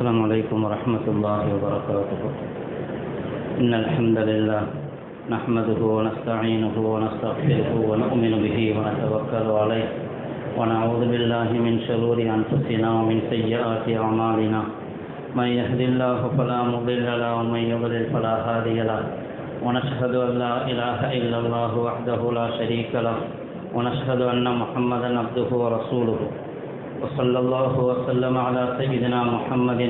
السلام عليكم ورحمة الله وبركاته. إن الحمد لله نحمده ونستعينه ونستغفره ونؤمن به ونتوكل عليه ونعوذ بالله من شرور أنفسنا ومن سيئات أعمالنا. من يهد الله فلا مضل له ومن يضلل فلا هادي له. ونشهد أن لا إله إلا الله وحده لا شريك له ونشهد أن محمدا عبده ورسوله. وصلى الله وسلم على سيدنا محمد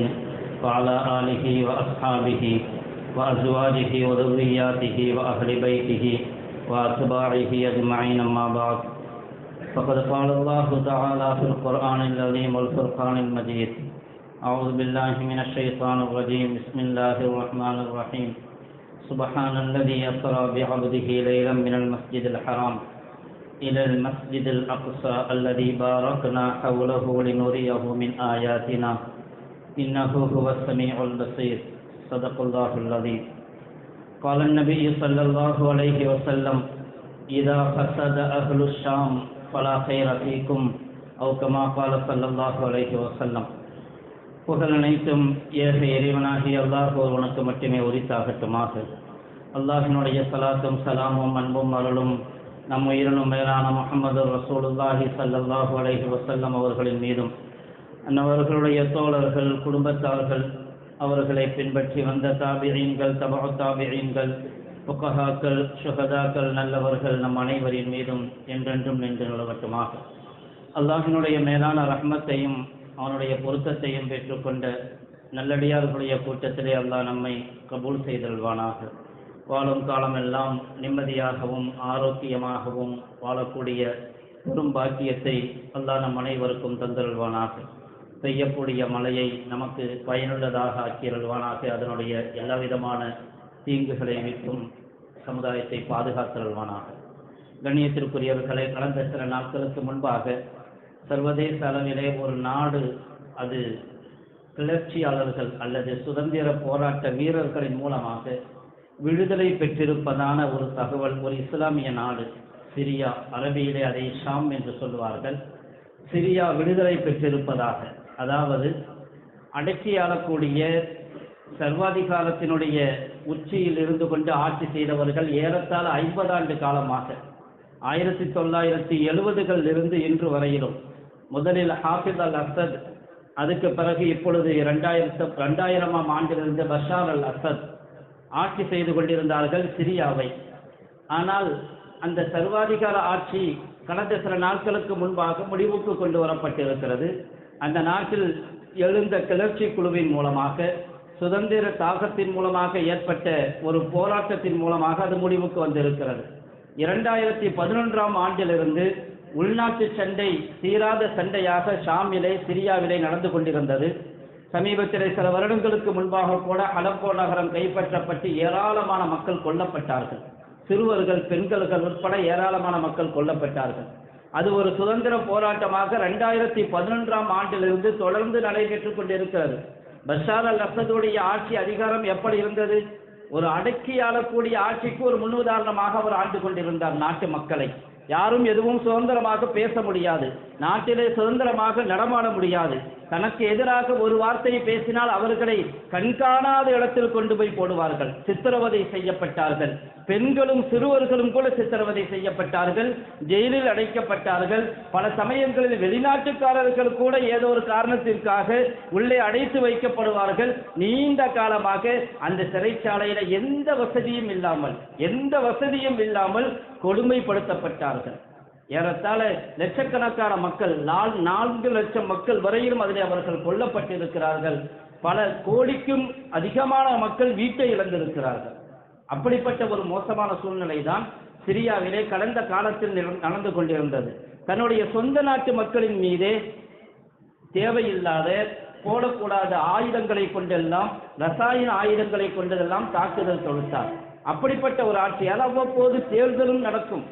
وعلى آله وأصحابه وأزواجه وذرياته وأهل بيته وأتباعه أجمعين. أما بعد، فقد قال الله تعالى في القرآن العظيم والفرقان المجيد: أعوذ بالله من الشيطان الرجيم. بسم الله الرحمن الرحيم. سبحان الذي أسرى بعبده ليلا من المسجد الحرام إلى المسجد الأقصى الذي باركنا حوله لنريه من آياتنا إنه هو السميع البصير. صدق الله العظيم. قال النبي صلى الله عليه وسلم: إذا فسد أهل الشام فلا خير فيكم، أو كما قال صلى الله عليه وسلم. புகழ் அனைத்தும் ஏக இறைவனாகிய அல்லாஹ் ஒருவனுக்கு மட்டுமே உரித்தாகட்டுமாக. அல்லாஹினுடைய சலாத்தும் சலாமும் அன்பும் அருளும் நம் உயிரினும் மேலான முஹம்மது ரசூலுல்லாஹி ஸல்லல்லாஹு அலைஹி வஸல்லம் அவர்களின் மீதும், அன்னவர்களுடைய தோழர்கள், குடும்பத்தார்கள், அவர்களை பின்பற்றி வந்த தாபிஈன்கள், தபஉ தாபிஈன்கள், ஃபுகஹாக்கள், ஷுஹதாக்கள், நல்லவர்கள் நம் அனைவரின் மீதும் என்றென்றும் நின்று நிலவட்டுமாக. அல்லாஹினுடைய மேலான ரஹ்மத்தையும் அவனுடைய பொருத்தத்தையும் பெற்றுக்கொண்ட நல்லடியார்களுடைய கூட்டத்திலே அல்லாஹ் நம்மை கபூல் செய்தல்வானாக. வாழும் காலமெல்லாம் நிம்மதியாகவும் ஆரோக்கியமாகவும் வாழக்கூடிய பெரும் பாக்கியத்தை அல்லாஹ் நம் அனைவருக்கும் தந்தருள்வானாக. பெய்யக்கூடிய மழையை நமக்கு பயனுள்ளதாக ஆக்கியருள்வானாக. அதனுடைய எல்லா விதமான தீங்குகளை விட்டும் சமுதாயத்தை பாதுகாத்தருள்வானாக. கண்ணியத்திற்குரியவர்களை, கடந்த சில நாட்களுக்கு முன்பாக சர்வதேச அளவிலே ஒரு நாடு அது கிளர்ச்சியாளர்கள் அல்லது சுதந்திர போராட்ட வீரர்களின் மூலமாக விடுதலை பெற்றிருப்பதான ஒரு தகவல். ஒரு இஸ்லாமிய நாடு சிரியா, அரபியிலே அதை ஷாம் என்று சொல்லுவார்கள். சிரியா விடுதலை பெற்றிருப்பதாக, அதாவது அடக்கியாளக்கூடிய சர்வாதிகாரத்தினுடைய உச்சியில் இருந்து கொண்டு ஆட்சி செய்தவர்கள் ஏறத்தாழ 50 ஆண்டு காலமாக 1970களில் இருந்து இன்று வரையிலும், முதலில் ஹாஃபிஸ் அல் அசத், அதுக்கு பிறகு இப்பொழுது 2000ஆம் ஆண்டிலிருந்து பஷார் அல் அசத் ஆட்சி செய்து கொண்டிருந்தார்கள் சிரியாவை. ஆனால் அந்த சர்வாதிகார ஆட்சி கடந்த சில நாட்களுக்கு முன்பாக முடிவுக்கு கொண்டு வரப்பட்டிருக்கிறது. அந்த நாட்டில் எழுந்த கிளர்ச்சி குழுவின் மூலமாக, சுதந்திர தாகத்தின் மூலமாக ஏற்பட்ட ஒரு போராட்டத்தின் மூலமாக அது முடிவுக்கு வந்திருக்கிறது. 2011ஆம் ஆண்டிலிருந்து உள்நாட்டு சண்டை தீராத சண்டையாக ஷாமிலே, சிரியாவிலே நடந்து கொண்டிருந்தது. சமீபத்திலே சில வருடங்களுக்கு முன்பாக கூட அலப்போ நகரம் கைப்பற்றப்பட்டு ஏராளமான மக்கள் கொல்லப்பட்டார்கள். சிறுவர்கள், பெண்கள் உட்பட ஏராளமான மக்கள் கொல்லப்பட்டார்கள். அது ஒரு சுதந்திர போராட்டமாக 2011ஆம் ஆண்டிலிருந்து தொடர்ந்து நடைபெற்றுக் கொண்டிருக்கிறது. பஷார் அல் அசதுடைய ஆட்சி அதிகாரம் எப்படி இருந்தது? ஒரு அடக்கி ஆளக்கூடிய ஆட்சிக்கு ஒரு முன்னுதாரணமாக அவர் ஆண்டு கொண்டிருந்தார் நாட்டு மக்களை. யாரும் எதுவும் சுதந்திரமாக பேச முடியாது, நாட்டிலே சுதந்திரமாக நடமாட முடியாது. தனக்கு எதிராக ஒரு வார்த்தையை பேசினால் அவர்களை கண்காணாத இடத்தில் கொண்டு போய் போடுவார்கள். சித்திரவதை செய்யப்பட்டார்கள். பெண்களும் சிறுவர்களும் கூட சித்திரவதை செய்யப்பட்டார்கள், ஜெயிலில் அடைக்கப்பட்டார்கள். பல சமயங்களில் வெளிநாட்டுக்காரர்கள் கூட ஏதோ ஒரு காரணத்திற்காக உள்ளே அடைத்து வைக்கப்படுவார்கள். நீண்ட காலமாக அந்த சிறைச்சாலையில எந்த வசதியும் இல்லாமல் கொடுமைப்படுத்தப்பட்டார்கள். ஏறத்தாழ லட்சக்கணக்கான மக்கள், 4 லட்சம் மக்கள் வரையிலும் அதில் அவர்கள் கொல்லப்பட்டிருக்கிறார்கள். பல கோடிக்கும் அதிகமான மக்கள் வீட்டை இழந்திருக்கிறார்கள். அப்படிப்பட்ட ஒரு மோசமான சூழ்நிலை தான் சிரியாவிலே கடந்த காலத்தில் நடந்து கொண்டிருந்தது. தன்னுடைய சொந்த நாட்டு மக்களின் மீதே தேவையில்லாத, போடக்கூடாத ஆயுதங்களை கொண்டெல்லாம், ரசாயன ஆயுதங்களை கொண்டதெல்லாம் தாக்குதல் தொடுத்தார். அப்படிப்பட்ட ஒரு ஆட்சியால் அவ்வப்போது தேர்தலும் நடக்கும்.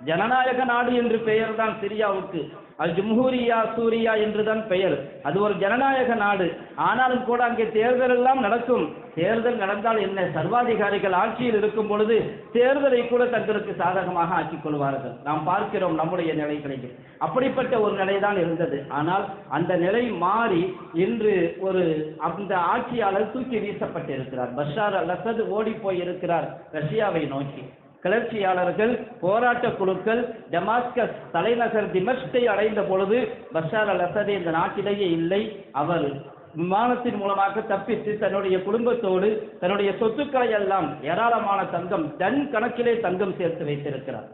ஜனநாயக நாடு என்று பெயர் தான் சிரியாவுக்கு. அல் ஜும்ஹூரியா சூரியா என்றுதான் பெயர். அது ஒரு ஜனநாயக நாடு. ஆனாலும் கூட அங்கே தேர்தல் எல்லாம் நடக்கும். தேர்தல் நடந்தால் என்ன, சர்வாதிகாரிகள் ஆட்சியில் இருக்கும் பொழுது தேர்தலை கூட தங்களுக்கு சாதகமாக ஆக்கிக் கொள்வார்கள். நாம் பார்க்கிறோம் நம்முடைய நிலைகளில் அப்படிப்பட்ட ஒரு நிலைதான் இருந்தது. ஆனால் அந்த நிலை மாறி இன்று அந்த ஆட்சியாளர் தூக்கி வீசப்பட்டிருக்கிறார். பஷார் அல் அசத் ஓடி போய் இருக்கிறார் ரஷ்யாவை நோக்கி. கிளர்ச்சியாளர்கள், போராட்ட குழுக்கள் டமாஸ்கஸ் தலைநகர் திமஷ்கை அடைந்த பொழுது பஷார் அல் அசத் இந்த நாட்டிலேயே இல்லை. அவர் விமானத்தின் மூலமாக தப்பித்து தன்னுடைய குடும்பத்தோடு தன்னுடைய சொத்துக்களை எல்லாம் ஏராளமான தங்கம், டன் கணக்கிலே தங்கம் சேர்த்து வைத்திருக்கிறார்.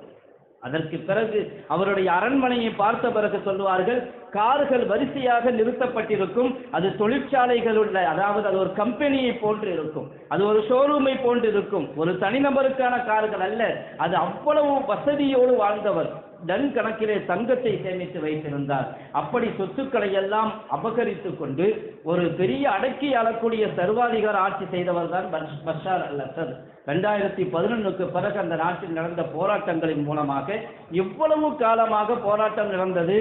அதற்கு பிறகு அவருடைய அரண்மனையை பார்த்த பிறகு சொல்லுவார்கள், கார்கள் வரிசையாக நிறுத்தப்பட்டிருக்கும். அது தொழிற்சாலைகள் உள்ள, அதாவது அது ஒரு கம்பெனியை போன்று இருக்கும், அது ஒரு ஷோரூமை போன்று இருக்கும். ஒரு தனிநபருக்கான கார்கள் அல்ல, அது அவ்வளவு வசதியோடு வாழ்ந்தவர். டன் கணக்கிலே தங்கத்தை சேமித்து வைத்திருந்தார். அப்படி சொத்துக்களை எல்லாம் அபகரித்து கொண்டு ஒரு பெரிய அடக்கி ஆளக்கூடிய சர்வாதிகார ஆட்சி செய்தவர் தான் பஷார் அல் அசத். 2011க்கு பிறகு அந்த நாட்டில் நடந்த போராட்டங்களின் மூலமாக எவ்வளவு காலமாக போராட்டம் நடந்தது.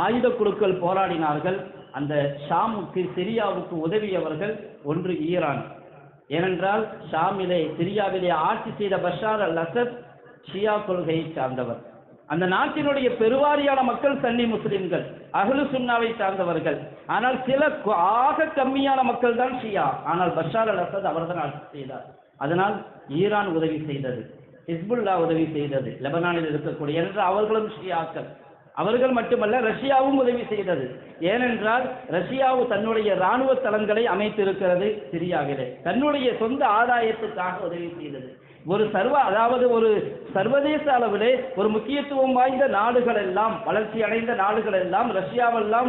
ஆயுத குழுக்கள் போராடினார்கள். அந்த ஷாமுக்கு, சிரியாவுக்கு உதவியவர்கள் ஒன்று ஈரான். ஏனென்றால் ஷாமிலே, சிரியாவிலே ஆட்சி செய்த பஷார் அல் அசத் ஷியா கொள்கையை சார்ந்தவர். அந்த நாட்டினுடைய பெருவாரியான மக்கள் சன்னி முஸ்லிம்கள், அஹ்லு சுன்னாவை சார்ந்தவர்கள். ஆனால் சில ஆக கம்மியான மக்கள் தான் ஷியா. ஆனால் பஷார் அல் அசத் அவர்தான் ஆட்சி செய்தார். அதனால் ஈரான் உதவி செய்தது, ஹிஸ்புல்லா உதவி செய்தது, லெபனானில் இருக்கக்கூடிய, என்று அவர்களும் ஷியாக்கள். அவர்கள் மட்டுமல்ல, ரஷ்யாவும் உதவி செய்தது. ஏனென்றால் ரஷ்யாவு தன்னுடைய இராணுவ தளங்களை அமைத்திருக்கிறது சிரியாவிலே, தன்னுடைய சொந்த ஆதாயத்துக்காக உதவி செய்தது. அதாவது ஒரு சர்வதேச அளவிலே ஒரு முக்கியத்துவம் வாய்ந்த நாடுகள் எல்லாம், வளர்ச்சி அடைந்த நாடுகள் எல்லாம் ரஷ்யாவெல்லாம்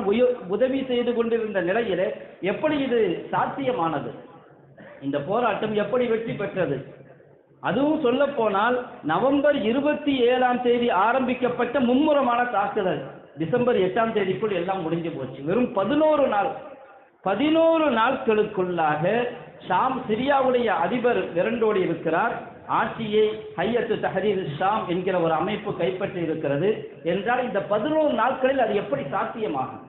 உதவி செய்து கொண்டிருந்த நிலையிலே எப்படி இது சாத்தியமானது? இந்த போராட்டம் எப்படி வெற்றி பெற்றது? அதுவும் சொல்ல போனால் நவம்பர் 27 ஆரம்பிக்கப்பட்ட மும்முரமான தாக்குதல் டிசம்பர் 8 எல்லாம் முடிஞ்சு போச்சு. வெறும் 11 நாட்களுக்குள்ளாக ஷாம், சிரியாவுடைய அதிபர் விரண்டோடி இருக்கிறார். ஆட்சியை ஹையத்து தஹரீர் ஷாம் என்கிற ஒரு அமைப்பு கைப்பற்றி இருக்கிறது என்றால் இந்த 11 நாட்களில் அது எப்படி சாத்தியமாகும்?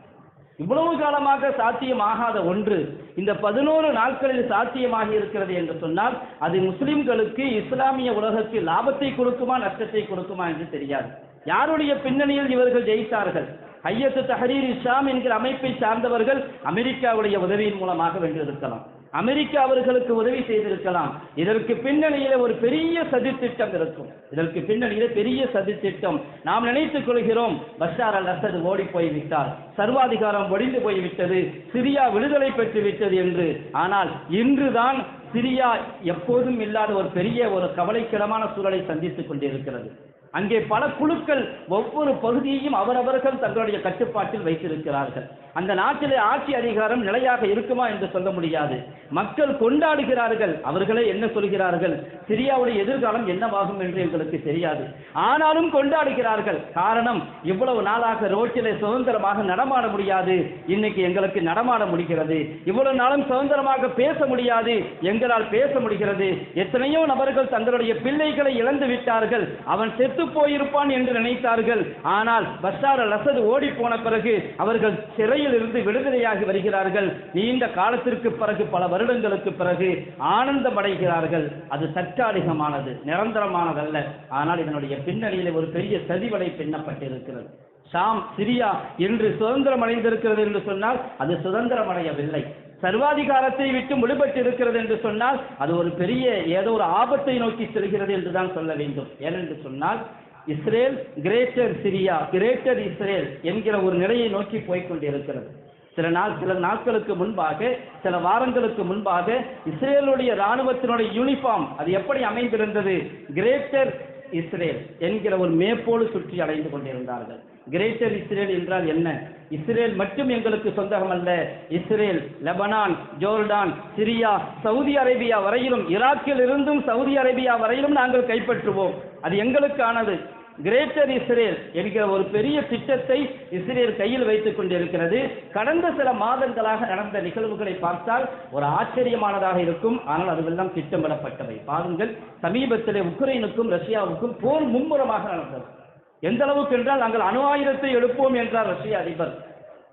இவ்வளவு காலமாக சாத்தியமாகாத ஒன்று இந்த 11 நாட்களில் சாத்தியமாகி இருக்கிறது என்று சொன்னால் அது முஸ்லிம்களுக்கு, இஸ்லாமிய உலகத்தில் லாபத்தை கொடுக்குமா நஷ்டத்தை கொடுக்குமா என்று தெரியாது. யாருடைய பின்னணியில் இவர்கள் ஜெயித்தார்கள்? ஹையத்து தஹரீர் ஷாம் என்கிற அமைப்பை சார்ந்தவர்கள் அமெரிக்காவுடைய உதவியின் மூலமாக வென்றிருக்கலாம். அமெரிக்கா அவர்களுக்கு உதவி செய்திருக்கலாம். இதற்கு பின்னணியில ஒரு பெரிய சதித்திட்டம் இருக்கும். இதற்கு பின்னணியில பெரிய சதித்திட்டம். நாம் நினைத்துக் கொள்கிறோம் பஷார் அல் அசத் ஓடி போய்விட்டார், சர்வாதிகாரம் ஒழிந்து போய்விட்டது, சிரியா விடுதலை பெற்று விட்டது என்று. ஆனால் இன்றுதான் சிரியா எப்போதும் இல்லாத ஒரு பெரிய கவலைக்கிடமான சூழலை சந்தித்துக் கொண்டிருக்கிறது. அங்கே பல குழுக்கள் ஒவ்வொரு பகுதியையும் அவரவர்கள் தங்களுடைய கட்டுப்பாட்டில் வைத்திருக்கிறார்கள். அந்த நாட்டிலே ஆட்சி அதிகாரம் நிலையாக இருக்குமா என்று சொல்ல முடியாது. மக்கள் கொண்டாடுகிறார்கள். அவர்களே என்ன சொல்கிறார்கள்? சிரியாவுடைய எதிர்காலம் என்னவாகும் என்று எங்களுக்கு தெரியாது, ஆனாலும் கொண்டாடுகிறார்கள். காரணம், இவ்வளவு நாளாக ரோட்டிலே சுதந்திரமாக நடமாட முடியாது, இன்னைக்கு எங்களுக்கு நடமாட முடிகிறது. இவ்வளவு நாளும் சுதந்திரமாக பேச முடியாது, எங்களால் பேச முடிகிறது. எத்தனையோ நபர்கள் தங்களுடைய பிள்ளைகளை இழந்து விட்டார்கள், அவன் செத்து போயிருப்பான் என்று நினைத்தார்கள். ஆனால் பஷார் அல் அசத் ஓடி போன பிறகு அவர்கள் சிறையில் இருந்து விடுதலையாகி வருகிறார்கள். நீண்ட காலத்திற்கு பிறகு, பல வருடங்களுக்கு பிறகு ஆனந்தம் அடைகிறார்கள். அது தற்காலிகமானது, நிரந்தரமானதல்ல. ஆனால் இதனுடைய பின்னணியில் ஒரு பெரிய சதிவலை பின்னப்பட்டிருக்கிறது. ஷாம், சிரியா என்று சுதந்திரம் அடைந்திருக்கிறது என்று சொன்னால் அது சுதந்திரம் அடையவில்லை. சர்வாதிகாரத்தை விட்டு விடுபட்டு இருக்கிறது என்று சொன்னால் அது ஒரு பெரிய ஏதோ ஒரு ஆபத்தை நோக்கி செல்கிறது என்றுதான் சொல்ல வேண்டும். ஏனென்று சொன்னால் Israel greater Syria, greater Israel என்கிற ஒரு நிலையை நோக்கி போய்கொண்டிருக்கிறது. சில நாட்களுக்கு முன்பாக, சில வாரங்களுக்கு முன்பாக இஸ்ரேலுடைய இராணுவத்தினுடைய யூனிஃபார்ம் அது எப்படி அமைந்திருந்தது? கிரேட்டர் இஸ்ரேல் என்கிற ஒரு மேப்போடு சுற்றி அடைந்து கொண்டிருந்தார்கள். கிரேட்டர் இஸ்ரேல் என்றால் என்ன? இஸ்ரேல் மட்டும் எங்களுக்கு சொந்தம் அல்ல. Israel, Lebanon, Jordan, Syria, Saudi Arabia வரையிலும், ஈராக்கில் இருந்தும் சவுதி அரேபியா வரையிலும் நாங்கள் கைப்பற்றுவோம். அது எங்களுக்கானது. கிரேட்டர் இஸ்ரேல் என்கிற ஒரு பெரிய திட்டத்தை இஸ்ரேல் கையில் வைத்துக் கொண்டிருக்கிறது. கடந்த சில மாதங்களாக நடந்த நிகழ்வுகளை பார்த்தால் ஒரு ஆச்சரியமானதாக இருக்கும். ஆனால் அதுவெல்லாம் திட்டமிடப்பட்டவை. பாருங்கள், சமீபத்திலே உக்ரைனுக்கும் ரஷ்யாவுக்கும் போர் மும்முரமாக நடந்தது. எந்த அளவுக்கு என்றால், நாங்கள் அணு ஆயுதத்தை எழுப்போம் என்றார் ரஷ்ய அதிபர்.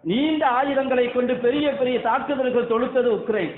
நீண்ட ஆயுதங்களை கொண்டு பெரிய பெரிய தாக்குதல்கள் தொடுத்தது உக்ரைன்.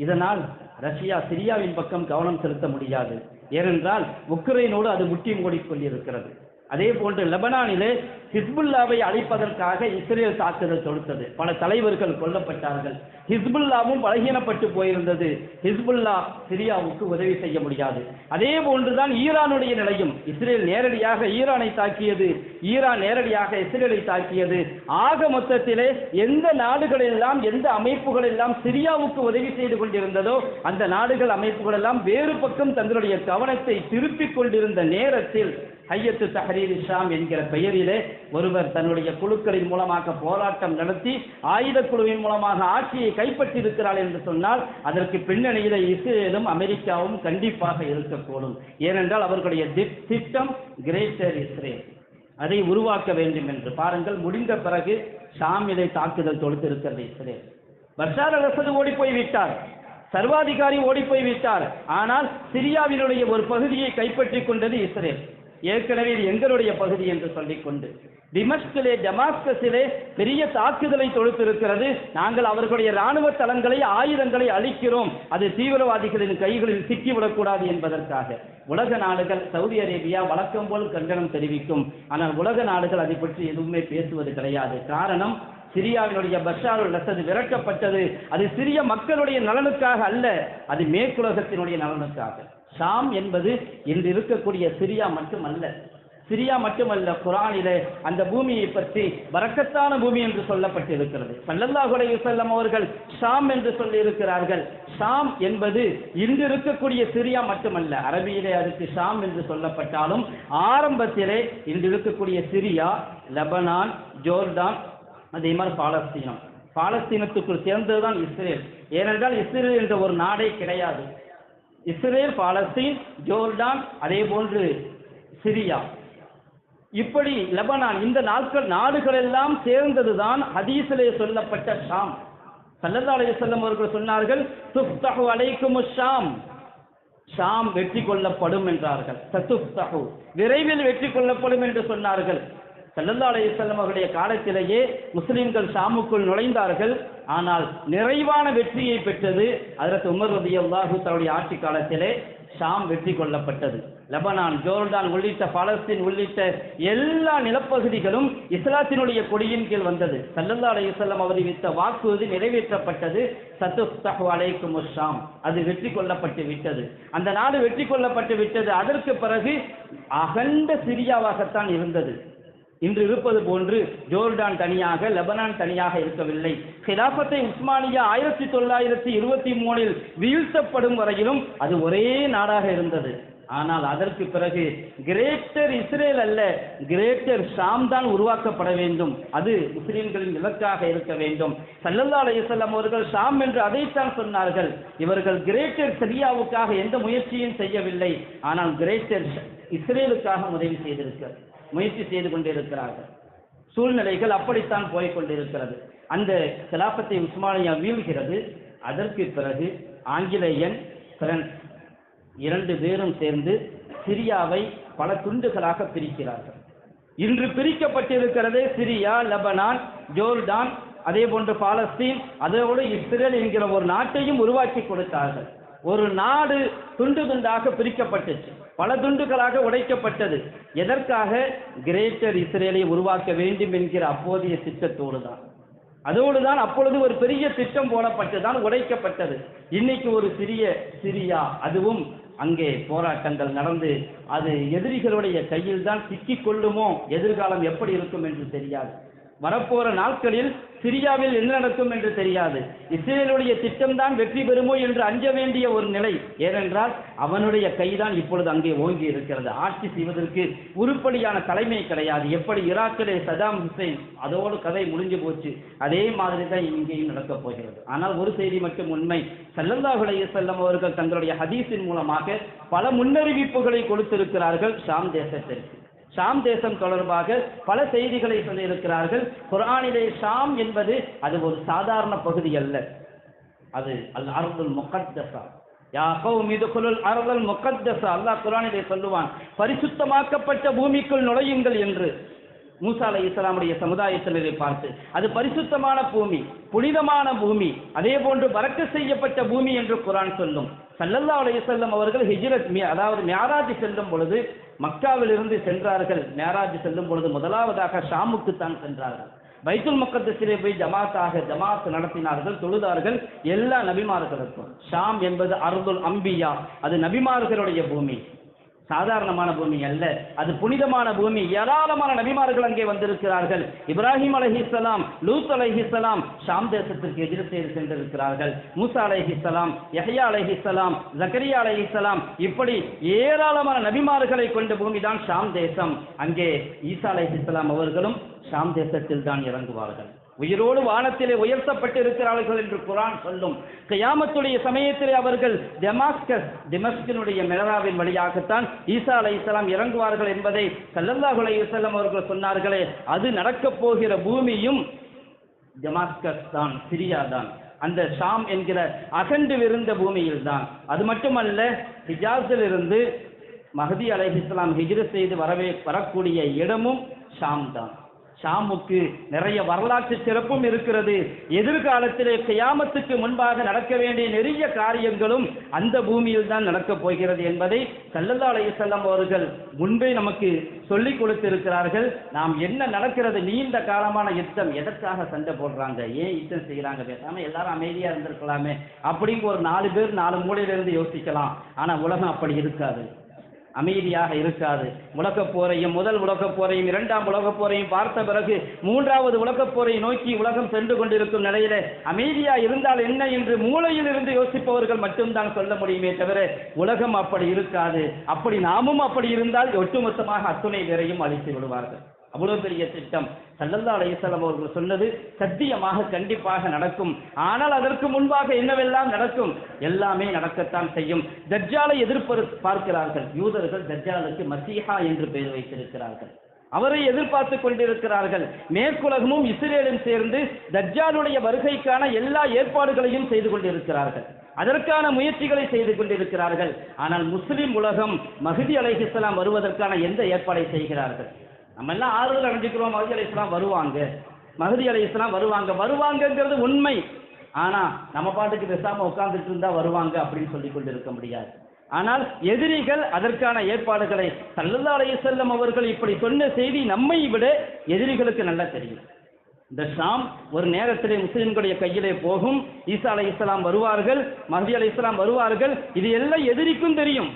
இதனால் ரஷ்யா சிரியாவின் பக்கம் கவனம் செலுத்த முடியாது. ஏனென்றால் உக்ரைனோடு அது முட்டி மூடிக்கொண்டிருக்கிறது. அதே போன்று லெபனானிலே ஹிஸ்புல்லாவை அழிப்பதற்காக இஸ்ரேல் தாக்குதல் தொடுத்தது. பல தலைவர்கள் கொல்லப்பட்டார்கள். ஹிஸ்புல்லாவும் பலகீனப்பட்டு போயிருந்தது. ஹிஸ்புல்லா சிரியாவுக்கு உதவி செய்ய முடியாது. அதே போன்றுதான் ஈரானுடைய நிலையும். இஸ்ரேல் நேரடியாக ஈரானை தாக்கியது, ஈரான் நேரடியாக இஸ்ரேலை தாக்கியது. ஆக மொத்தத்திலே எந்த நாடுகள் எல்லாம், எந்த அமைப்புகள் எல்லாம் சிரியாவுக்கு உதவி செய்து கொண்டிருந்ததோ அந்த நாடுகள் அமைப்புகள் எல்லாம் வேறு பக்கம் தங்களுடைய கவனத்தை திருப்பிக் கொண்டிருந்த நேரத்தில் ஹையத்து தஹரீர் ஷாம் என்கிற பெயரிலே ஒருவர் தன்னுடைய குழுக்களின் மூலமாக போராட்டம் நடத்தி ஆயுத குழுவின் மூலமாக ஆட்சியை கைப்பற்றி இருக்கிறார் என்று சொன்னால் அதற்கு பின்னணியிலே இஸ்ரேலும் அமெரிக்காவும் கண்டிப்பாக இருக்கக்கூடும். ஏனென்றால் அவர்களுடைய திட்டம் கிரேட்டர் இஸ்ரேல், அதை உருவாக்க வேண்டும் என்று. பாருங்கள், முடிந்த பிறகு ஷாமிலே தாக்குதல் தொடுத்திருக்கிறது இஸ்ரேல். பஷார் அல் அசத் ஓடி போய் விட்டார், சர்வாதிகாரி ஓடி போய் விட்டார். ஆனால் சிரியாவினுடைய ஒரு பகுதியை கைப்பற்றி கொண்டது இஸ்ரேல். ஏற்கனவே இது எங்களுடைய பகுதி என்று சொல்லிக்கொண்டு டிமஸ்கிலே, டமாஸ்கஸிலே பெரிய தாக்குதலை தொடுத்திருக்கிறது. நாங்கள் அவர்களுடைய இராணுவ தளங்களை, ஆயுதங்களை அழிக்கிறோம், அது தீவிரவாதிகளின் கைகளில் சிக்கிவிடக்கூடாது என்பதற்காக. உலக நாடுகள், சவுதி அரேபியா வழக்கம் போல் கண்டனம் தெரிவிக்கும். ஆனால் உலக நாடுகள் அதை பற்றி எதுவுமே பேசுவது கிடையாது. காரணம், சிரியாவினுடைய பஷார் அல் அசத் விரட்டப்பட்டது அது சிரிய மக்களுடைய நலனுக்காக அல்ல, அது மேற்குலகத்தினுடைய நலனுக்காக. ஷாம் என்பது இன்று இருக்கக்கூடிய சிரியா மட்டுமல்ல. சிரியா மட்டுமல்ல, குர்ஆனிலே அந்த பூமியை பற்றி பரக்கத்தான பூமி என்று சொல்லப்பட்டிருக்கிறது. ஸல்லல்லாஹு அலைஹி வஸல்லம் அவர்கள் ஷாம் என்று சொல்லி இருக்கிறார்கள். ஷாம் என்பது இன்று இருக்கக்கூடிய சிரியா மட்டுமல்ல. அரபியிலே அதுக்கு ஷாம் என்று சொல்லப்பட்டாலும் ஆரம்பத்திலே இன்று இருக்கக்கூடிய சிரியா, லெபனான், ஜோர்டான், அதே மாதிரி பாலஸ்தீனம், பாலஸ்தீனத்துக்குள் சேர்ந்ததுதான் இஸ்ரேல். ஏனென்றால் இஸ்ரேல் என்ற ஒரு நாடே கிடையாது. இஸ்ரேல், பாலஸ்தீன், ஜோர்டான், அதே போன்று சிரியா, இப்படி லெபனான், இந்த நாடுகள் எல்லாம் சேர்ந்ததுதான் ஹதீஸிலே சொல்லப்பட்ட ஷாம். ஸல்லல்லாஹு அலைஹி வஸல்லம் அவர்கள் சொன்னார்கள், துஃப்தஹு அலைக்குமுஷ் ஷாம், ஷாம் வெற்றி கொள்ளப்படும் என்றார்கள். சதுஃப்தஹு, விரைவில் வெற்றி கொள்ளப்படும் என்று சொன்னார்கள். ஸல்லல்லாஹு அலைஹி வஸல்லம் அவருடைய காலத்திலேயே முஸ்லிம்கள் ஷாமுக்குள் நுழைந்தார்கள். ஆனால் நிறைவான வெற்றியை பெற்றது ஹஜ்ரத் உமர் ரலியல்லாஹு தன்னுடைய ஆட்சி காலத்திலே ஷாம் வெற்றி கொள்ளப்பட்டது. லெபனான், ஜோர்டான் உள்ளிட்ட பாலஸ்தீன் உள்ளிட்ட எல்லா நிலப்பகுதிகளும் இஸ்லாத்தினுடைய கொடியின் கீழ் வந்தது. ஸல்லல்லாஹு அலைஹி வஸல்லம் அறிவித்த வாக்குறுதி நிறைவேற்றப்பட்டது. சதுஃப்தஹு அலைக்குமுஷ் ஷாம், அது வெற்றி கொள்ளப்பட்டு விட்டது. அந்த நாடு வெற்றி கொள்ளப்பட்டு விட்டது. அதற்கு பிறகு அகண்ட சிரியாவாகத்தான் இருந்தது. இன்று இருப்பது போன்று ஜோர்டான் தனியாக, லெபனான் தனியாக இருக்கவில்லை. ஹிலாஃபத்தை உஸ்மானியா 1923 வீழ்த்தப்படும் வரையிலும் அது ஒரே நாடாக இருந்தது. ஆனால் அதற்கு பிறகு கிரேட்டர் இஸ்ரேல் அல்ல, கிரேட்டர் ஷாம் தான் உருவாக்கப்பட வேண்டும். அது முஸ்லிம்களின் இலக்காக இருக்க வேண்டும். ஸல்லல்லாஹு அலைஹி வஸல்லம் அவர்கள் ஷாம் என்று அதைத்தான் சொன்னார்கள். இவர்கள் கிரேட்டர் சிரியாவுக்காக எந்த முயற்சியும் செய்யவில்லை. ஆனால் கிரேட்டர் இஸ்ரேலுக்காக முயற்சி செய்து கொண்டிருக்கிறார்கள். சூழ்நிலைகள் அப்படித்தான் போய்கொண்டிருக்கிறது. அந்த கிலாஃபத்தை உஸ்மானியா வீழ்கிறது. அதற்கு பிறகு ஆங்கிலேயன், பிரான்ஸ் இரண்டு பேரும் சேர்ந்து சிரியாவை பல துண்டுகளாக பிரிக்கிறார்கள். இன்று பிரிக்கப்பட்டிருக்கிறது சிரியா, லெபனான், ஜோர்டான், அதே போன்று பாலஸ்தீன், அதோடு இஸ்ரேல் என்கிற ஒரு நாட்டையும் உருவாக்கி கொடுத்தார்கள். ஒரு நாடு துண்டு துண்டாக பிரிக்கப்பட்டுச்சு, பல துண்டுகளாக உடைக்கப்பட்டது. எதற்காக? கிரேட்டர் இஸ்ரேலை உருவாக்க வேண்டும் என்கிற அப்போதைய திட்டத்தோடு தான். அதோடு தான் அப்பொழுது ஒரு பெரிய திட்டம் போடப்பட்டு தான் உடைக்கப்பட்டது. இன்னைக்கு ஒரு சிறிய சிரியா, அதுவும் அங்கே போராட்டங்கள் நடந்து அது எதிரிகளுடைய கையில் தான் சிக்கிக் கொள்ளுமோ, எதிர்காலம் எப்படி இருக்கும் என்று தெரியாது. வரப்போற நாட்களில் சிரியாவில் என்ன நடக்கும் என்று தெரியாது. இஸ்ரேலுடைய திட்டம்தான் வெற்றி பெறுமோ என்று அஞ்ச வேண்டிய ஒரு நிலை. ஏனென்றால் அவனுடைய கைதான் இப்பொழுது அங்கே ஓங்கி இருக்கிறது. ஆட்சி செய்வதற்கு உருப்படியான தலைமை கிடையாது. எப்படி ஈராக்கிலே சதாம் ஹுசைன், அதோடு கதை முடிஞ்சு போச்சு, அதே மாதிரி தான் இங்கேயும் நடக்கப் போகிறது. ஆனால் ஒரு செய்தி மட்டும் உண்மை, ஸல்லல்லாஹு அலைஹி வஸல்லம் அவர்கள் தங்களுடைய ஹதீஸின் மூலமாக பல முன்னறிவிப்புகளை கொடுத்திருக்கிறார்கள் ஷாம் தேசத்திற்கு. ஷாம் தேசம் தொடர்பாக பல செய்திகளை சொல்லியிருக்கிறார்கள். குர்ஆனிலே ஷாம் என்பது அது ஒரு சாதாரண பகுதி அல்ல, அது அல் அர்துல் முகத்தஸா, யா கௌமி துகுலுல் அர்தல் முகத்தஸ, அல்லாஹ் குர்ஆனிலே சொல்லுவான், பரிசுத்தமாக்கப்பட்ட பூமிக்குள் நுழையுங்கள் என்று. மூசா அலைஹிஸ்ஸலாமுடைய சமுதாயத்தினரை பார்த்து, அது பரிசுத்தமான பூமி, புனிதமான பூமி, அதே போன்று பரக்கத் செய்யப்பட்ட பூமி என்று குர்ஆன் சொல்லும். ஸல்லல்லாஹு அலைஹி வஸல்லம் அவர்கள் ஹிஜ்ரத் அதாவது மிஅராஜ் செல்லும் பொழுது மக்காவிலிருந்து சென்றார்கள். மிஅராஜ் செல்லும் பொழுது முதலாவதாக ஷாமுக்கு தான் சென்றார்கள். பைத்துல் முகத்தஸிலே போய் ஜமாத் நடத்தினார்கள், தொழுதார்கள். எல்லா நபிமார்களுக்கும் ஷாம் என்பது அர்துல் அம்பியா, அது நபிமார்களுடைய பூமி, சாதாரணமான பூமி அல்ல, அது புனிதமான பூமி. ஏராளமான நபிமார்கள் அங்கே வந்திருக்கிறார்கள். இப்ராஹிம் அலைஹிஸ்ஸலாம், லூத் அலைஹிஸ்ஸலாம் ஷாம் தேசத்திற்கு எதிர்த்து சென்றிருக்கிறார்கள். மூசா அலைஹிஸ்ஸலாம், யஹ்யா அலைஹிஸ்ஸலாம், ஜக்கரியா அலைஹிஸ்ஸலாம், இப்படி ஏராளமான நபிமார்களை கொண்ட பூமி தான் ஷாம் தேசம். அங்கே ஈசா அலைஹிஸ்ஸலாம் அவர்களும் ஷாம் தேசத்தில் தான் இறங்குவார்கள். உயிரோடு வானத்திலே உயர்த்தப்பட்டு இருக்கிறார்கள் என்று குர்ஆன் சொல்லும். கியாமத்துடைய சமயத்திலே அவர்கள் டெமஸ்கினுடைய மினராவின் வழியாகத்தான் ஈசா அலைஹிஸ்ஸலாம் இறங்குவார்கள் என்பதை ஸல்லல்லாஹு அலைஹி வஸல்லம் அவர்கள் சொன்னார்களே, அது நடக்கப் போகிற பூமியும் டெமாஸ்கஸ் தான், சிரியா தான், அந்த ஷாம் என்கிற அகண்டு விருந்த பூமியில் தான். அது மட்டுமல்ல, ஹிஜாஸில் இருந்து மஹ்தி அலைஹிஸ்ஸலாம் ஹிஜ்ரத் செய்து வரக்கூடிய இடமும் ஷாம் தான். ஷாமுக்கு நிறைய வரலாற்று சிறப்பும் இருக்கிறது. எதிர்காலத்திலே கியாமத்துக்கு முன்பாக நடக்க வேண்டிய நிறைய காரியங்களும் அந்த பூமியில் தான் நடக்கப் போகிறது என்பதை ஸல்லல்லாஹு அலைஹி வஸல்லம் அவர்கள் முன்பே நமக்கு சொல்லிக் கொடுத்திருக்கிறார்கள். நாம் என்ன நடக்கிறது, நீண்ட காலமான யுத்தம், எதற்காக சண்டை போடுறாங்க, ஏன் யுத்தம் செய்யறாங்க, பேசாம எல்லாரும் அமைதியா இருந்திருக்கலாமே அப்படின்னு ஒரு 4 பேர் 4 மூலையிலிருந்து யோசிக்கலாம். ஆனா உலகம் அப்படி இருக்காது, அமைதியாக இருக்காது. உலகப் போரையும், முதல் உலகப் போரையும், 2ஆம் உலகப் போரையும் பார்த்த பிறகு 3வது உலகப் போரை நோக்கி உலகம் சென்று கொண்டிருக்கும் நிலையில அமைதியா இருந்தால் என்ன என்று மூளையில் இருந்து யோசிப்பவர்கள் மட்டும்தான் சொல்ல முடியுமே தவிர உலகம் அப்படி இருக்காது. அப்படி நாமும் அப்படி இருந்தால் ஒட்டுமொத்தமாக அத்துணை பேரையும் அழித்து விடுவார்கள். அவ்வளவு பெரிய திட்டம். ஸல்லல்லாஹு அலைஹி வஸல்லம் அவர்கள் சொன்னது சத்தியமாக கண்டிப்பாக நடக்கும். ஆனால் அதற்கு முன்பாக என்னவெல்லாம் நடக்கும், எல்லாமே நடக்கத்தான் செய்யும். தஜ்ஜாலை பார்க்கிறார்கள் யூதர்கள். தஜ்ஜாலுக்கு மசீஹா என்று பெயர் வைத்திருக்கிறார்கள். அவரை எதிர்பார்த்து கொண்டிருக்கிறார்கள். மேற்குலகமும் இஸ்ரேலும் சேர்ந்து தஜ்ஜாலுடைய வருகைக்கான எல்லா ஏற்பாடுகளையும் செய்து கொண்டிருக்கிறார்கள். அதற்கான முயற்சிகளை செய்து கொண்டிருக்கிறார்கள். ஆனால் முஸ்லிம் உலகம் மஹ்தி அலைஹிஸ்ஸலாம் வருவதற்கான எந்த ஏற்பாடை செய்கிறார்கள்? நம்ம எல்லாம் ஆறுதல் அடைஞ்சுக்கிறோம், மஹ்தி அலைஹிஸ்ஸலாம் வருவாங்க, மஹ்தி அலைஹிஸ்ஸலாம் வருவாங்கங்கிறது உண்மை. ஆனா நம்ம பாட்டுக்கு பேசாம உட்கார்ந்துட்டு இருந்தா வருவாங்க அப்படின்னு சொல்லி கொண்டு இருக்க முடியாது. ஆனால் எதிரிகள் அதற்கான ஏற்பாடுகளை ஸல்லல்லாஹு அலைஹி வஸல்லம் அவர்கள் இப்படி சொன்ன செய்தி நம்மை விட எதிரிகளுக்கு நல்லா தெரியும். இந்த ஷாம் ஒரு நேரத்திலே முஸ்லிம்களுடைய கையிலே போகும். ஈசா அலைஹிஸ்ஸலாம் வருவார்கள், மஹ்தி அலைஹிஸ்ஸலாம் வருவார்கள். இது எல்லாம் எதிரிக்கும் தெரியும்.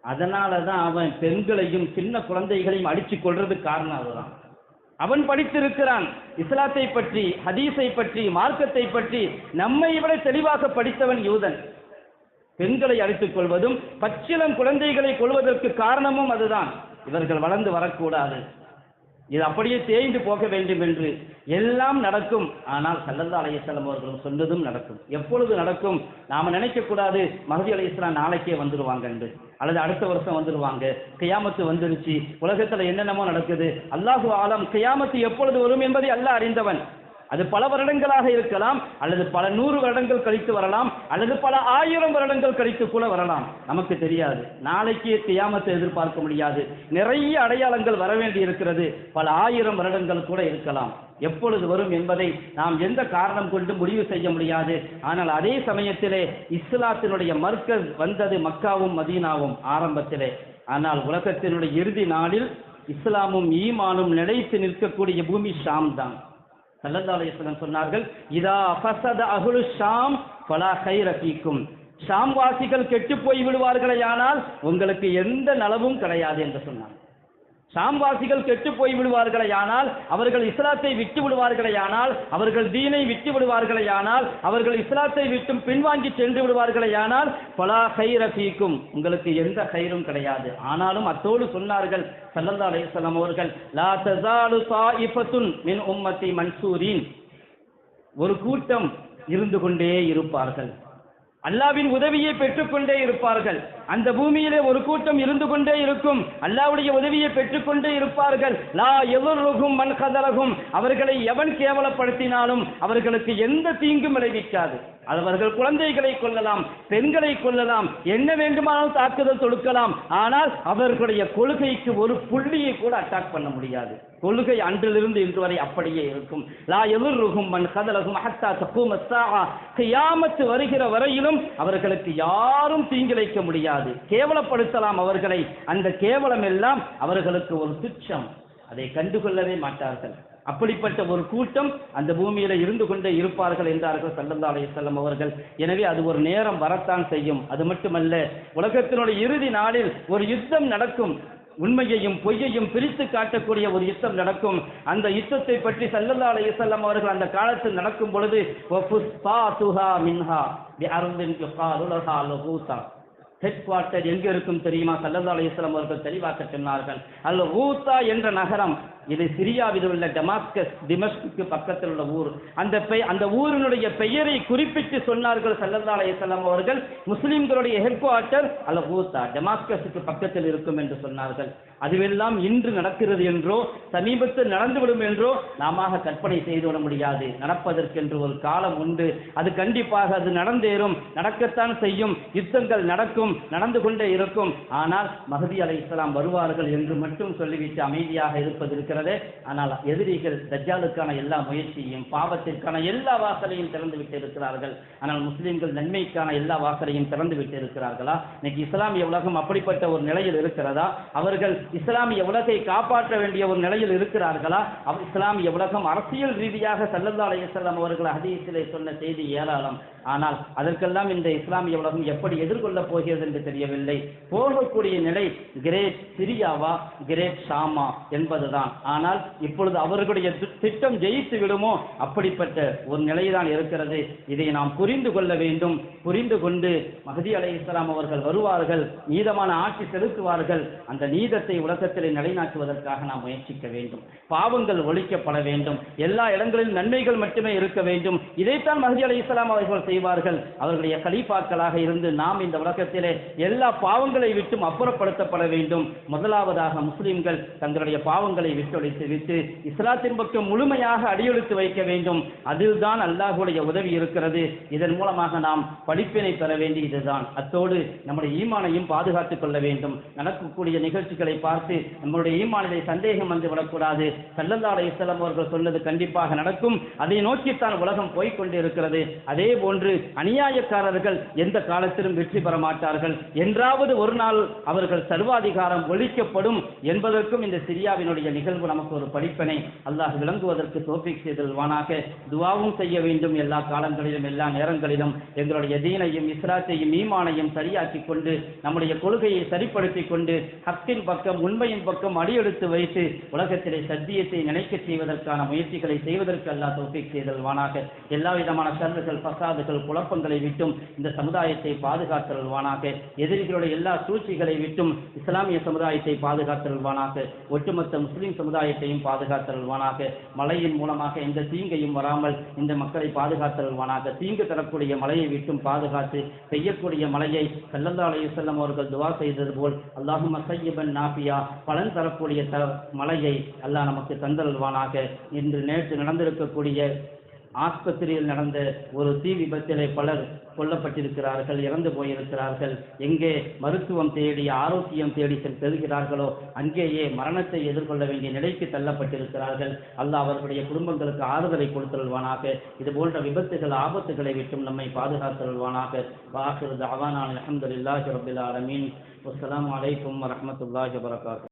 அதனால தான் அவன் பெண்களையும் சின்ன குழந்தைகளையும் அடிச்சு கொள்றதுக்கு காரணம் அதுதான். அவன் படித்திருக்கிறான், இஸ்லாத்தை பற்றி, ஹதீஸை பற்றி, மார்க்கத்தை பற்றி நம்மை விட தெளிவாக படித்தவன் யூதன். பெண்களை அடித்துக் கொள்வதும் பச்சிளம் குழந்தைகளை கொள்வதற்கு காரணமும் அதுதான். இவர்கள் வளர்ந்து வரக்கூடாது, இது அப்படியே தேய்ந்து போக வேண்டும் என்று எல்லாம் நடக்கும். ஆனால் ஸல்லல்லாஹு அலைஹி வஸல்லம் அவர்கள் சொன்னதும் நடக்கும். எப்பொழுது நடக்கும்? நாம நினைக்க கூடாது மஹ்தி அலைஹிஸ்ஸலாம் நாளைக்கே வந்துடுவாங்க என்று, அல்லது அடுத்த வருஷம் வந்துடுவாங்க, கியாமத்து வந்துருச்சு, உலகத்துல என்னென்னமோ நடக்குது, அல்லாஹு ஆலம். கியாமத்து எப்பொழுது வரும் என்பதை அல்லாஹ் அறிந்தவன். அது பல வருடங்களாக இருக்கலாம், அல்லது பல 100 வருடங்கள் கழித்து வரலாம், அல்லது பல 1000 வருடங்கள் கழித்து கூட வரலாம், நமக்கு தெரியாது. நாளைக்கு கியாமத்தை எதிர்பார்க்க முடியாது. நிறைய அடையாளங்கள் வர வேண்டி இருக்கிறது. பல 1000 வருடங்கள் கூட இருக்கலாம். எப்பொழுது வரும் என்பதை நாம் எந்த காரணம் கொண்டு முடிவு செய்ய முடியாது. ஆனால் அதே சமயத்திலே இஸ்லாத்தினுடைய மர்கஸ் வந்தது மக்காவும் மதீனாவும் ஆரம்பத்திலே. ஆனால் உலகத்தினுடைய இறுதி நாளில் இஸ்லாமும் ஈமானும் நிலைத்து நிற்கக்கூடிய பூமி ஷாம் தான். ஸல்லல்லாஹு அலைஹி வஸல்லம் சொன்னார்கள், இதா ஃபஸத அஹ்லு ஷாம் ஃபலா கைர ஃபீக்கும். ஷாம் வாசிகள் கெட்டு போய் விடுவார்களேயானால் உங்களுக்கு எந்த நலவும் கிடையாது என்று சொன்னார். ஷாம்வாசிகள் கெட்டு போய் விடுவார்களேயானால், அவர்கள் இஸ்லாத்தை விட்டு விடுவார்களேயானால், அவர்கள் தீனை விட்டு விடுவார்களேயானால், அவர்கள் இஸ்லாத்தை விட்டு பின்வாங்கி சென்று விடுவார்களேயானால், ஃபலா கைர ஃபீக்கும், உங்களுக்கு எந்த கைரும் கிடையாது. ஆனாலும் அத்தோடு சொன்னார்கள் ஸல்லல்லாஹு அலைஹி வஸல்லம் அவர்கள், லா தஸாலு ஸாயிஃபத்துன் மின் உம்மத்தி மன்சூரின், ஒரு கூட்டம் இருந்து கொண்டே இருப்பார்கள், அல்லாஹ்வின் உதவியை பெற்றுக்கொண்டே இருப்பார்கள். அந்த பூமியிலே ஒரு கூட்டம் இருந்து கொண்டே இருக்கும், அல்லாஹ்வுடைய உதவியை பெற்றுக்கொண்டே இருப்பார்கள். லா யதுர்ருஹும் மன் கதலஹும், அவர்களை எவன் கேவலப்படுத்தினாலும் அவர்களுக்கு எந்த தீங்கும் விளைவிக்காது. அவர்கள் குழந்தைகளை கொள்ளலாம், பெண்களை கொள்ளலாம், என்ன வேண்டுமானாலும் தாக்குதல் தொடுக்கலாம். ஆனால் அவர்களுடைய கொள்கைக்கு ஒரு புள்ளியை கூட அட்டாக் பண்ண முடியாது. கொள்கை அன்றிலிருந்து இன்று வரை அப்படியே இருக்கும். லா யதுர்ருஹும் மன் கதலஹும் ஹத்தா தகூம ஸாஅ, கியாமத் வருகிற வரையிலும் அவர்களுக்கு யாரும் தீங்கிழைக்க முடியாது. கேவலப்படுத்தலாம் அவர்களை, அந்த கேவலம் எல்லாம் அவர்களுக்கு ஒரு துச்சம், அதை கண்டுகொள்ளவே மாட்டார்கள். அப்படிப்பட்ட ஒரு கூட்டம் அந்த பூமியில இருந்து கொண்டே இருப்பார்கள் என்றார்கள் ஸல்லல்லாஹு அலைஹி வஸல்லம் அவர்கள். எனவே அது ஒரு நேரம் வரத்தான் செய்யும். அது மட்டுமல்ல, உலகத்தினுடைய இறுதி நாளில் ஒரு யுத்தம் நடக்கும். உண்மையையும் பொய்யையும் பிரித்து காட்டக்கூடிய ஒரு யுத்தம் நடக்கும். அந்த யுத்தத்தை பற்றி ஸல்லல்லாஹு அலைஹி வஸல்லம் அவர்கள் அந்த காலத்தில் நடக்கும் பொழுது வஃபுஸ்தாதுஹா மின்ஹா பிஅர்தின் யுகாலு லஹா லஹூதா, ஹெட் குவார்ட்டர் எங்க இருக்கும் தெரியுமா? ஸல்லல்லாஹு அலைஹி வஸல்லம் அவர்கள் தெளிவாக சொன்னார்கள். அல் லஹூதா என்ற நகரம், இது சிரியாவில் உள்ள டமாஸ்கஸ், திமஷ்குக்கு பக்கத்தில் உள்ள ஊர். அந்த ஊரினுடைய பெயரை குறிப்பிட்டு சொன்னார்கள் ஸல்லல்லாஹு அலைஹி வஸல்லம் அவர்கள். முஸ்லிம்களுடைய ஹெட் குவார்ட்டர் அல் லஹூதா, டமாஸ்கஸுக்கு பக்கத்தில் இருக்கும் என்று சொன்னார்கள். அதுவெல்லாம் இன்று நடக்கிறது என்றோ சமீபத்தில் நடந்துவிடும் என்றோ நாம கற்பனை செய்துவிட முடியாது. நடப்பதற்கென்று ஒரு காலம் உண்டு. அது கண்டிப்பாக அது நடந்தேறும், நடக்கத்தான் செய்யும். யுத்தங்கள் நடக்கும், நடந்து கொண்டே இருக்கும். ஆனால் மஹ்தி அலைஹிஸ்ஸலாம் வருவார்கள் என்று மட்டும் சொல்லிவிட்டு அமைதியாக இருப்பது இருக்கிறது. ஆனால் எதிரிகள் தஜ்ஜாலுக்கான எல்லா முயற்சியையும், பாவத்திற்கான எல்லா வாசலையும் திறந்து விட்டு இருக்கிறார்கள். ஆனால் முஸ்லிம்கள் நன்மைக்கான எல்லா வாசலையும் திறந்து விட்டு இருக்கிறார்களா? இன்னைக்கு இஸ்லாமிய உலகம் அப்படிப்பட்ட ஒரு நிலையில் இருக்கிறதா? அவர்கள் இஸ்லாமிய உலகை காப்பாற்ற வேண்டிய ஒரு நிலையில் இருக்கிறார்களா? இஸ்லாமிய உலகம் அரசியல் ரீதியாக ஸல்லல்லாஹு அலைஹி வஸல்லம் அவர்கள் ஹதீஸிலே சொன்ன செய்தி ஏராளம். ஆனால் அதற்கெல்லாம் இந்த இஸ்லாமிய உலகம் எப்படி எதிர்கொள்ளப் போகிறது என்று தெரியவில்லை. போகக்கூடிய நிலை கிரேட் சிரியாவா, கிரேட் ஷாமா என்பதுதான். ஆனால் இப்பொழுது அவர்களுடைய திட்டம் ஜெயித்து விடுமோ அப்படிப்பட்ட ஒரு நிலைதான் இருக்கிறது. இதை நாம் புரிந்து கொள்ள வேண்டும். புரிந்து கொண்டு மஹ்தி அலைஹிஸ்ஸலாம் அவர்கள் வருவார்கள், நீதமான ஆட்சி செலுத்துவார்கள். அந்த நீதத்தை உலகத்திலே நிலைநாட்டுவதற்காக நாம் முயற்சிக்க வேண்டும். பாவங்கள் ஒழிக்கப்பட வேண்டும். எல்லா இடங்களிலும் நன்மைகள் மட்டுமே இருக்க வேண்டும். இதைத்தான் மஹ்தி அலைஹிஸ்ஸலாம் அவர்கள் செய்வார்கள். அவர்களுடைய கலீஃபாக்களாக இருந்து நாம் இந்த உலகத்திலே எல்லா பாவங்களை விட்டும் அப்புறப்படுத்தப்பட வேண்டும். முதலாவதாக முஸ்லிம்கள் தங்களுடைய பாவங்களை விட்டு இஸ்லாத்தின் பக்கம் முழுமையாக அடியெடுத்து வைக்க வேண்டும். அதில்தான் அல்லாஹ்வுடைய உதவி இருக்கிறது. இதன் மூலமாக நாம் படிப்பினை பெற வேண்டியதுதான். அத்தோடு நம்முடைய ஈமானையும் பாதுகாத்துக் கொள்ள வேண்டும். நடக்கக்கூடிய நிகழ்ச்சிகளை பார்த்து நம்முடைய ஈமானிலே சந்தேகம் வந்து விடக்கூடாது. ஸல்லல்லாஹு அலைஹி வஸல்லம் அவர்கள் சொன்னது கண்டிப்பாக நடக்கும். அதை நோக்கித்தான் உலகம் போய்கொண்டிருக்கிறது. அதே போன்று அநியாயக்காரர்கள் எந்த காலத்திலும் வெற்றி பெற மாட்டார்கள். என்றாவது ஒரு நாள் அவர்கள் சர்வாதிகாரம் ஒழிக்கப்படும் என்பதற்கும் இந்த சிரியாவினுடைய நிகழ்வு நமக்கு ஒரு படிப்பினை. அல்லாஹ் விளங்குவதற்கு தௌஃபீக் செய்தல்வானாக. துஆவும் செய்ய வேண்டும் எல்லா காலங்களிலும், எல்லா நேரங்களிலும். எங்களுடைய தீனையும் இஸ்லாத்தையும் ஈமானையும் சரியாக்கிக் கொண்டு நம்முடைய கொள்கையை சரிப்படுத்திக் கொண்டு ஹக்கின் பக்கம், உண்மையின் பக்கம் அடியெடுத்து வைத்து உலகத்திலே சத்தியத்தை நினைக்க செய்வதற்கான முயற்சிகளை செய்வதற்கு அல்லாஹ் தௌஃபீக் செய்தல்வானாக. எல்லா விதமான ஷர்றுகள், ஃபசாதுகள், குழப்பங்களை விட்டும் இந்த சமுதாயத்தை பாதுகாத்தல்வானாக. எதிரிகளுடைய எல்லா சூழ்ச்சிகளை விட்டும் இஸ்லாமிய சமுதாயத்தை பாதுகாத்தல்வானாக. ஒட்டுமொத்த முஸ்லிம் சமுதாயத்தையும் பாதுகாத்தல்வானாக. மழையின் மூலமாக எந்த தீங்கையும் வராமல் இந்த மக்களை பாதுகாத்தல்வானாக. தீங்கு தரக்கூடிய மழையை விட்டும் பாதுகாத்து பெய்யக்கூடிய மழையை ஸல்லல்லாஹு அலைஹி வஸல்லம் அவர்கள் துஆ செய்தது போல் அல்லாஹும்ம ஸய்யிபன் நாஃபியா, பலன் தரக்கூடிய மழையை அல்லாஹ் நமக்கு தந்தல்வானாக. இன்று நேற்று நடந்திருக்கக்கூடிய ஆஸ்பத்திரியில் நடந்த ஒரு தீ விபத்திலே பலர் கொல்லப்பட்டிருக்கிறார்கள், இறந்து போயிருக்கிறார்கள். எங்கே மருத்துவம் தேடி, ஆரோக்கியம் தேடி பெறுகிறார்களோ அங்கேயே மரணத்தை எதிர்கொள்ள வேண்டிய நிலைக்கு தள்ளப்பட்டிருக்கிறார்கள். அல்லாஹ் அவர்களுடைய குடும்பங்களுக்கு ஆறுதலை கொடுத்தல்வானாக. இது போன்ற விபத்துகள், ஆபத்துகளை விட்டும் நம்மை பாதுகாத்தல்வானாக. வாஹிரு தஅவானா அல்ஹம்துலில்லாஹி ரப்பில் ஆலமீன். வஸ்ஸலாமு அலைக்கும் வரஹ்மத்துல்லாஹி வபரகாத்துஹு.